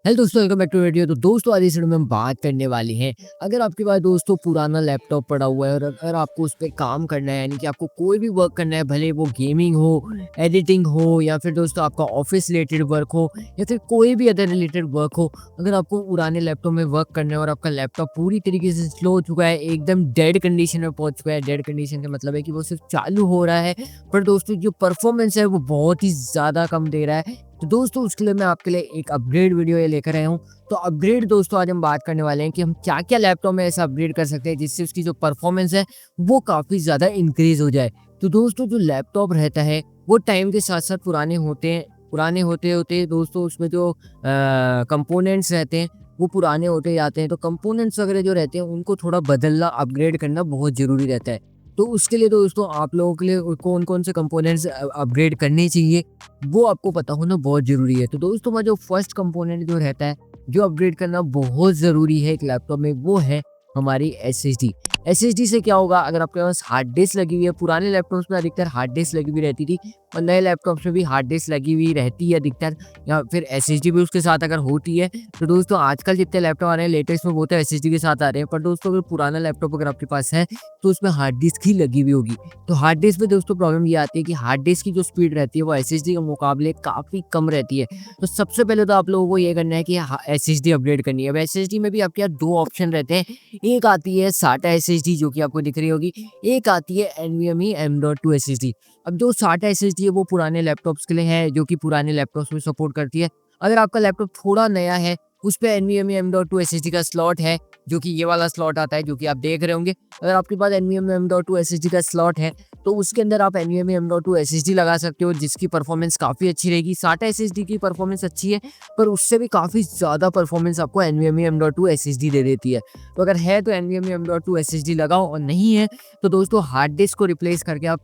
Hello दोस्तों, welcome back to video. तो दोस्तों आज इस वीडियो में हम बात करने वाले हैं, अगर आपके पास दोस्तों पुराना लैपटॉप पड़ा हुआ है और अगर आपको उस पे काम करना है, यानी कि आपको कोई भी वर्क करना है, भले वो गेमिंग हो, एडिटिंग हो या फिर दोस्तों आपका ऑफिस रिलेटेड वर्क हो या फिर कोई भी अदर रिलेटेड वर्क हो, अगर आपको पुराने लैपटॉप में वर्क करना है और आपका लैपटॉप पूरी तरीके से स्लो हो चुका है, एकदम डेड कंडीशन में पहुंच चुका है। डेड कंडीशन का मतलब है कि वो सिर्फ चालू हो रहा है पर दोस्तों जो परफॉर्मेंस है वो बहुत ही ज़्यादा कम दे रहा है। तो दोस्तों उसके लिए मैं आपके लिए एक अपग्रेड वीडियो ये लेकर आया हूँ। तो अपग्रेड दोस्तों आज हम बात करने वाले हैं कि हम क्या-क्या लैपटॉप में ऐसा अपग्रेड कर सकते हैं जिससे उसकी जो परफॉर्मेंस है वो काफ़ी ज़्यादा इंक्रीज़ हो जाए। तो दोस्तों जो लैपटॉप रहता है वो टाइम के साथ-साथ पुराने होते हैं। पुराने होते-होते दोस्तों उसमें जो कंपोनेंट्स रहते हैं वो पुराने होते जाते हैं। तो कंपोनेंट्स वगैरह जो रहते हैं उनको थोड़ा बदलना, अपग्रेड करना बहुत ज़रूरी रहता है। तो उसके लिए दोस्तों आप लोगों के लिए कौन-कौन से कंपोनेंट्स अपग्रेड करने चाहिए वो आपको पता होना बहुत ज़रूरी है। तो दोस्तों मैं जो फर्स्ट कंपोनेंट जो रहता है, जो अपग्रेड करना बहुत ज़रूरी है एक लैपटॉप में, वो है हमारी एसएसडी। एसएसडी से क्या होगा, अगर आपके पास हार्ड डिस्क लगी हुई है, पुराने लैपटॉप्स में अधिकतर हार्ड डिस्क लगी हुई रहती थी और नए लैपटॉप्स में भी हार्ड डिस्क लगी हुई रहती है अधिकतर, या फिर एसएसडी भी उसके साथ अगर होती है। तो दोस्तों आजकल जितने लैपटॉप आ रहे हैं लेटेस्ट में वो तो एसएसडी के साथ आ रहे हैं, पर दोस्तों अगर पुराना लैपटॉप अगर आपके पास है तो उसमें हार्ड डिस्क ही लगी हुई होगी। तो हार्ड डिस्क में दोस्तों प्रॉब्लम ये आती है कि हार्ड डिस्क की जो स्पीड रहती है वो एसएसडी के मुकाबले काफ़ी कम रहती है। तो सबसे पहले तो आप लोगों को ये करना है कि एसएसडी अपग्रेड करनी है। अब एसएसडी में भी आपके यहाँ 2 ऑप्शन रहते हैं। एक आती है साटा एसएसडी जो कि आपको दिख रही होगी, एक आती है एनवीएमई M.2 एसएसडी। अब जो साटा एसएसडी है वो पुराने लैपटॉप्स के लिए है, जो कि पुराने लैपटॉप्स में सपोर्ट करती है। अगर आपका लैपटॉप थोड़ा नया है, उस पे एनवीएमई M.2 एसएसडी का स्लॉट है, जो कि ये वाला स्लॉट आता है जो कि आप देख रहे होंगे। अगर आपके पास एनवीएमई M.2 एसएसडी का स्लॉट है तो उसके अंदर आप एनवीएमई M.2 एसएसडी लगा सकते हो, जिसकी परफॉर्मेंस काफ़ी अच्छी रहेगी। साटा एसएसडी की परफॉर्मेंस अच्छी है पर उससे भी काफ़ी ज़्यादा परफॉर्मेंस आपको एनवीएमई M.2 एसएसडी दे देती है। तो अगर है तो एनवीएमई M.2 एसएसडी लगाओ, और नहीं है तो दोस्तों हार्ड डिस्क को रिप्लेस करके आप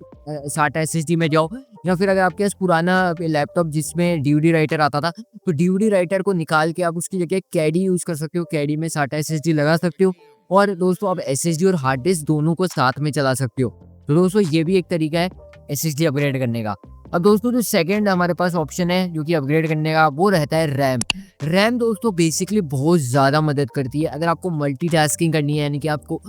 साटा एसएसडी में जाओ। या फिर अगर आपके पास पुराना लैपटॉप जिसमें डीवीडी राइटर आता था, तो डीवीडी राइटर को निकाल के आप उसकी जगह कैडी यूज़ कर सकते हो। कैडी में साटा एसएसडी लगा सकते हो और दोस्तों आप एसएसडी और हार्ड डिस्क दोनों को साथ में चला सकते हो। तो दोस्तों ये भी एक तरीका है एसएसडी अपग्रेड करने का। अब दोस्तों जो सेकंड हमारे पास ऑप्शन है जो कि अपग्रेड करने का, वो रहता है रैम। रैम दोस्तों बेसिकली बहुत ज़्यादा मदद करती है अगर आपको मल्टीटास्किंग करनी है, यानी कि आपको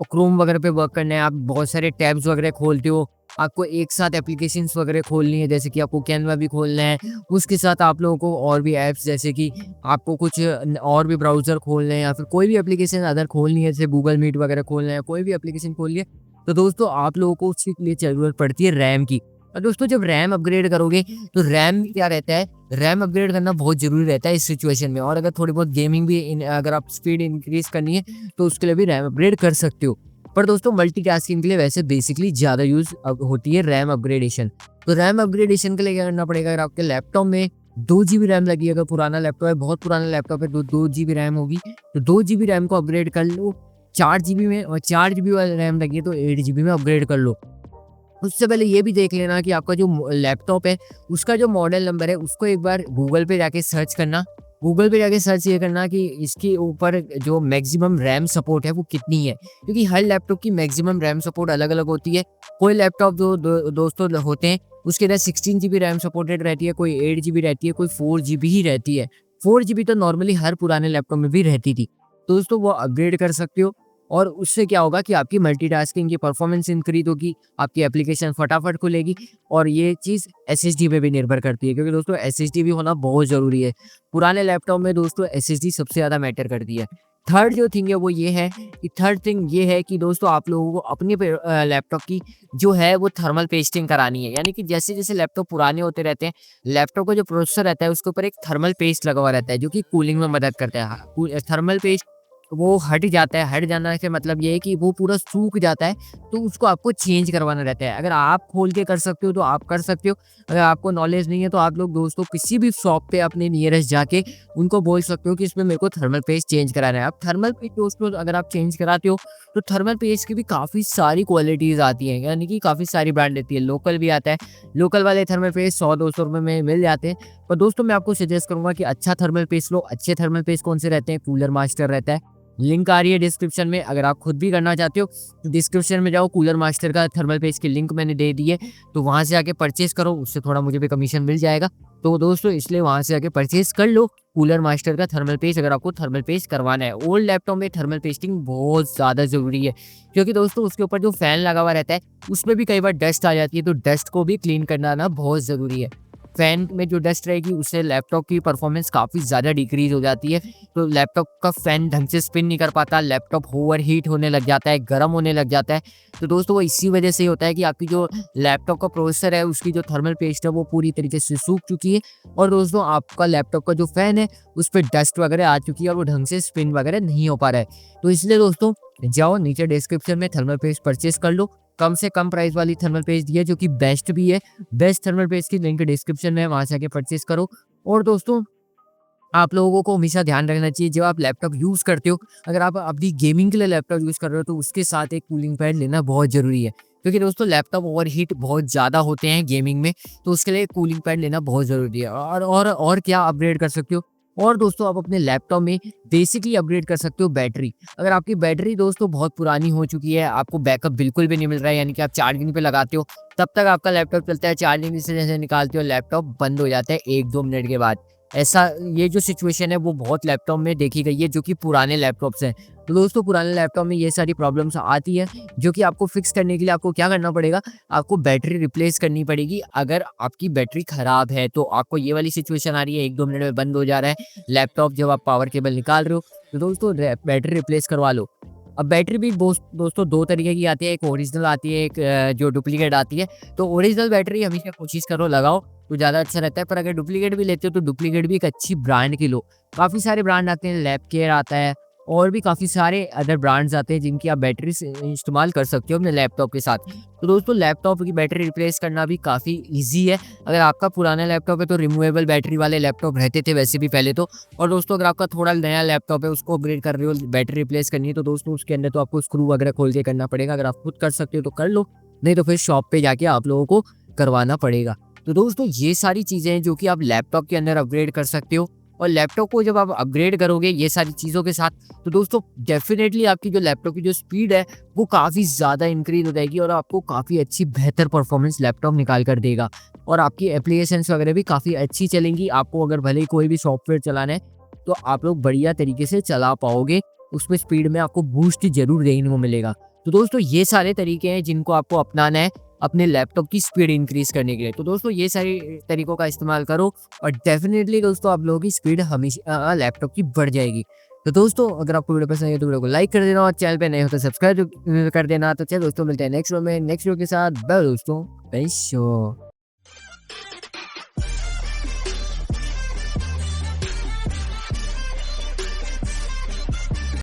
क्रोम वगैरह पे वर्क करना है, आप बहुत सारे टैब्स वगैरह खोलते हो, आपको एक साथ एप्लीकेशंस वगैरह खोलनी है, जैसे कि आपको कैनवा भी खोलना है, उसके साथ आप लोगों को और भी ऐप्स, जैसे कि आपको कुछ और भी ब्राउज़र खोलने हैं या फिर कोई भी एप्लीकेशन अदर खोलनी है, जैसे गूगल मीट वगैरह खोलना है, कोई भी एप्लीकेशन खोलनी है, तो दोस्तों आप लोगों को उसके लिए ज़रूरत पड़ती है रैम की। और दोस्तों जब रैम अपग्रेड करोगे तो रैम में क्या रहता है, रैम अपग्रेड करना बहुत ज़रूरी रहता है इस सिचुएशन में। और अगर थोड़ी बहुत गेमिंग भी अगर आप स्पीड इंक्रीज़ करनी है तो उसके लिए भी रैम अपग्रेड कर सकते हो। पर दोस्तों मल्टीटास्किंग के लिए वैसे बेसिकली ज़्यादा यूज़ होती है रैम अपग्रेडेशन। तो रैम अपग्रेडेशन के लिए क्या करना पड़ेगा, अगर आपके लैपटॉप में 2 जीबी रैम लगी है, अगर पुराना लैपटॉप है, बहुत पुराना लैपटॉप है, तो 2 जीबी रैम होगी, तो 2 जीबी रैम को अपग्रेड कर लो 4 जीबी में, और 4 जीबी वाली रैम लगी है तो 8 जीबी में अपग्रेड कर लो। उससे पहले ये भी देख लेना कि आपका जो लैपटॉप है उसका जो मॉडल नंबर है उसको एक बार गूगल पे जाके सर्च करना। गूगल पे जाके सर्च ये करना कि इसके ऊपर जो मैक्सिमम रैम सपोर्ट है वो कितनी है, क्योंकि हर लैपटॉप की मैक्सिमम रैम सपोर्ट अलग-अलग होती है। कोई लैपटॉप दोस्तों होते हैं उसके अंदर 16 जीबी रैम सपोर्टेड रहती है, कोई 8 जीबी रहती है, कोई 4 जीबी ही रहती है। 4 जीबी तो नॉर्मली हर पुराने लैपटॉप में भी रहती थी। तो दोस्तों वो अपग्रेड कर सकते हो और उससे क्या होगा कि आपकी मल्टीटास्किंग की परफॉर्मेंस इंक्रीज होगी, आपकी एप्लीकेशन फटाफट खुलेगी। और ये चीज़ एसएसडी पे भी निर्भर करती है, क्योंकि दोस्तों एसएसडी भी होना बहुत ज़रूरी है। पुराने लैपटॉप में दोस्तों एसएसडी सबसे ज़्यादा मैटर करती है। थर्ड जो थिंग है वो ये है कि थर्ड थिंग ये है कि दोस्तों आप लोगों को अपनी लैपटॉप की जो है वो थर्मल पेस्टिंग करानी है, यानी कि जैसे-जैसे लैपटॉप पुराने होते रहते हैं, लैपटॉप का जो प्रोसेसर रहता है उसके ऊपर एक थर्मल पेस्ट लगा हुआ रहता है जो कि कूलिंग में मदद करता है। थर्मल पेस्ट वो हट जाता है, हट जाना से मतलब ये है कि वो पूरा सूख जाता है, तो उसको आपको चेंज करवाना रहता है। अगर आप खोल के कर सकते हो तो आप कर सकते हो, अगर आपको नॉलेज नहीं है तो आप लोग दोस्तों किसी भी शॉप पे अपने नियरेस्ट जाके उनको बोल सकते हो कि इसमें मेरे को थर्मल पेस्ट चेंज कराना है। अब थर्मल पेस्ट दोस्तों अगर आप चेंज कराते हो तो थर्मल पेस्ट की भी काफ़ी सारी क्वालिटीज़ आती हैं, यानी कि काफ़ी सारी ब्रांड रहती है। लोकल भी आता है, लोकल वाले थर्मल पेस्ट 100-200 रुपये में मिल जाते हैं। पर दोस्तों मैं आपको सजेस्ट करूँगा कि अच्छा थर्मल पेस्ट लो। अच्छे थर्मल पेस्ट कौन से रहते हैं, कूलर मास्टर रहता है, लिंक आ रही है डिस्क्रिप्शन में। अगर आप खुद भी करना चाहते हो तो डिस्क्रिप्शन में जाओ, कूलर मास्टर का थर्मल पेस्ट की लिंक मैंने दे दी है, तो वहाँ से आके परचेस करो, उससे थोड़ा मुझे भी कमीशन मिल जाएगा। तो दोस्तों इसलिए वहाँ से आके परचेज कर लो कूलर मास्टर का थर्मल पेस्ट, अगर आपको थर्मल पेस्ट करवाना है। ओल्ड लैपटॉप में थर्मल पेस्टिंग बहुत ज़्यादा ज़रूरी है, क्योंकि दोस्तों उसके ऊपर जो फ़ैन लगा हुआ रहता है उसमें भी कई बार डस्ट आ जाती है, तो डस्ट को भी क्लीन करना ना बहुत ज़रूरी है। फ़ैन में जो डस्ट रहेगी उससे लैपटॉप की परफॉर्मेंस काफ़ी ज़्यादा डिक्रीज़ हो जाती है, तो लैपटॉप का फ़ैन ढंग से स्पिन नहीं कर पाता, लैपटॉप ओवरहीट होने लग जाता है, गर्म होने लग जाता है। तो दोस्तों वो इसी वजह से होता है कि आपकी जो लैपटॉप का प्रोसेसर है उसकी जो थर्मल पेस्ट है वो पूरी तरीके से सूख चुकी है, और दोस्तों आपका लैपटॉप का जो फ़ैन है उस पे डस्ट वगैरह आ चुकी है और वो ढंग से स्पिन वगैरह नहीं हो पा रहा है। तो इसलिए दोस्तों जाओ नीचे डिस्क्रिप्शन में थर्मल पेस्ट परचेज़ कर लो। कम से कम प्राइस वाली थर्मल पेस्ट दी है जो कि बेस्ट भी है। बेस्ट थर्मल पेस्ट की लिंक डिस्क्रिप्शन में है, वहाँ से आके परचेज़ करो। और दोस्तों आप लोगों को हमेशा ध्यान रखना चाहिए जब आप लैपटॉप यूज़ करते हो, अगर आप अपनी गेमिंग के लिए लैपटॉप यूज़ कर रहे हो तो उसके साथ एक कूलिंग पैड लेना बहुत ज़रूरी है, क्योंकि दोस्तों लैपटॉप ओवरहीट बहुत ज़्यादा होते हैं गेमिंग में, तो उसके लिए कूलिंग पैड लेना बहुत ज़रूरी है। और क्या अपग्रेड कर सकते हो, और दोस्तों आप अपने लैपटॉप में बेसिकली अपग्रेड कर सकते हो बैटरी। अगर आपकी बैटरी दोस्तों बहुत पुरानी हो चुकी है, आपको बैकअप बिल्कुल भी नहीं मिल रहा है, यानी कि आप चार्जिंग पे लगाते हो तब तक आपका लैपटॉप चलता है, चार्जिंग से जैसे निकालते हो लैपटॉप बंद हो जाता है 1-2 मिनट के बाद। ऐसा ये जो सिचुएशन है वो बहुत लैपटॉप में देखी गई है जो कि पुराने लैपटॉप्स हैं। तो दोस्तों पुराने लैपटॉप में ये सारी प्रॉब्लम्स आती है, जो कि आपको फिक्स करने के लिए आपको क्या करना पड़ेगा, आपको बैटरी रिप्लेस करनी पड़ेगी। अगर आपकी बैटरी खराब है तो आपको ये वाली सिचुएशन आ रही है 1-2 मिनट में बंद हो जा रहा है लैपटॉप जब आप पावर केबल निकाल रहे हो, तो दोस्तों बैटरी रिप्लेस करवा लो। अब बैटरी भी दोस्तों 2 तरीके की आती है, एक ओरिजिनल आती है, एक जो डुप्लीकेट आती है। तो ओरिजिनल बैटरी हमेशा कोशिश करो लगाओ तो ज़्यादा अच्छा रहता है, पर अगर डुप्लीकेट भी लेते हो तो डुप्लीकेट भी एक अच्छी ब्रांड की लो। काफ़ी सारे ब्रांड आते हैं, लैब केयर आता है और भी काफ़ी सारे अदर ब्रांड्स आते हैं जिनकी आप बैटरी से इस्तेमाल कर सकते हो अपने लैपटॉप के साथ। तो दोस्तों लैपटॉप की बैटरी रिप्लेस करना भी काफ़ी ईज़ी है। अगर आपका पुराना लैपटॉप है तो रिमूवेबल बैटरी वाले लैपटॉप रहते थे वैसे भी पहले तो। और दोस्तों अगर आपका थोड़ा नया लैपटॉप है उसको अपग्रेड कर रहे हो, बैटरी रिप्लेस करनी है, तो दोस्तों उसके अंदर तो आपको स्क्रू वगैरह खोल के करना पड़ेगा। अगर आप खुद कर सकते हो तो कर लो, नहीं तो फिर शॉप पे जाके आप लोगों को करवाना पड़ेगा। तो दोस्तों ये सारी चीज़ें हैं जो कि आप लैपटॉप के अंदर अपग्रेड कर सकते हो, और लैपटॉप को जब आप अपग्रेड करोगे ये सारी चीज़ों के साथ, तो दोस्तों डेफिनेटली आपकी जो लैपटॉप की जो स्पीड है वो काफ़ी ज़्यादा इंक्रीज हो जाएगी, और आपको काफ़ी अच्छी बेहतर परफॉर्मेंस लैपटॉप निकाल कर देगा, और आपकी एप्लीकेशंस वगैरह भी काफ़ी अच्छी चलेंगी। आपको अगर भले ही कोई भी सॉफ्टवेयर चलाना है तो आप लोग बढ़िया तरीके से चला पाओगे, उसमें स्पीड में आपको बूस्ट ज़रूर देखने को मिलेगा। तो दोस्तों ये सारे तरीके हैं जिनको आपको अपनाना है अपने लैपटॉप की स्पीड इंक्रीज करने के लिए। तो दोस्तों ये सारे तरीकों का इस्तेमाल करो, और डेफिनेटली दोस्तों आप लोगों की स्पीड हमेशा लैपटॉप की बढ़ जाएगी। तो दोस्तों अगर आपको वीडियो पसंद है तो वीडियो को लाइक कर देना, और चैनल पे नए हो तो सब्सक्राइब कर देना। तो चलो दोस्तों मिलते हैं नेक्स्ट वीडियो में, नेक्स्ट वीडियो के साथ। बाय दोस्तों, बाय।